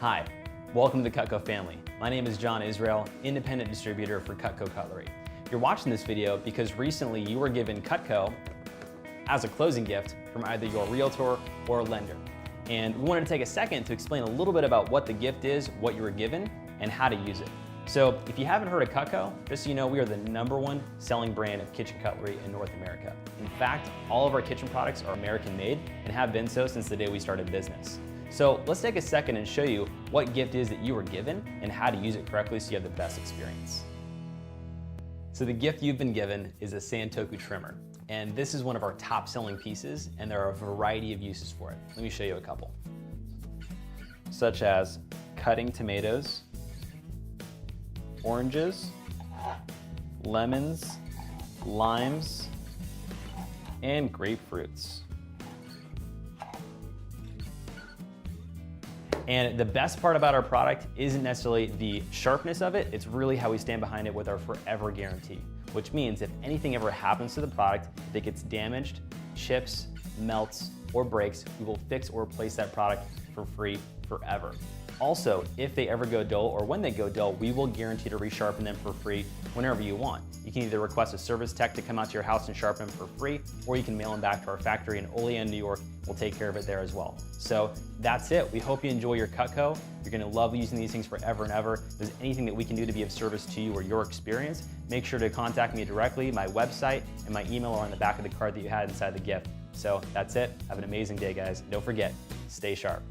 Hi, welcome to the CUTCO family. My name is John Israel, independent distributor for CUTCO Cutlery. You're watching this video because recently you were given CUTCO as a closing gift from either your realtor or lender. And we wanted to take a second to explain a little bit about what the gift is, what you were given, and how to use it. So if you haven't heard of CUTCO, just so you know, we are the #1 selling brand of kitchen cutlery in North America. In fact, all of our kitchen products are American made and have been so since the day we started business. So let's take a second and show you what gift is that you were given and how to use it correctly so you have the best experience. So the gift you've been given is a Santoku Trimmer. And this is one of our top selling pieces, and there are a variety of uses for it. Let me show you a couple. Such as cutting tomatoes, oranges, lemons, limes, and grapefruits. And the best part about our product isn't necessarily the sharpness of it, it's really how we stand behind it with our forever guarantee, which means if anything ever happens to the product, if it gets damaged, chips, melts, or breaks, we will fix or replace that product for free forever. Also, if they ever go dull or when they go dull, we will guarantee to resharpen them for free whenever you want. You can either request a service tech to come out to your house and sharpen them for free, or you can mail them back to our factory in Olean, New York. We'll take care of it there as well. So that's it. We hope you enjoy your CUTCO. You're gonna love using these things forever and ever. If there's anything that we can do to be of service to you or your experience, make sure to contact me directly. My website and my email are on the back of the card that you had inside the gift. So that's it. Have an amazing day, guys. Don't forget, stay sharp.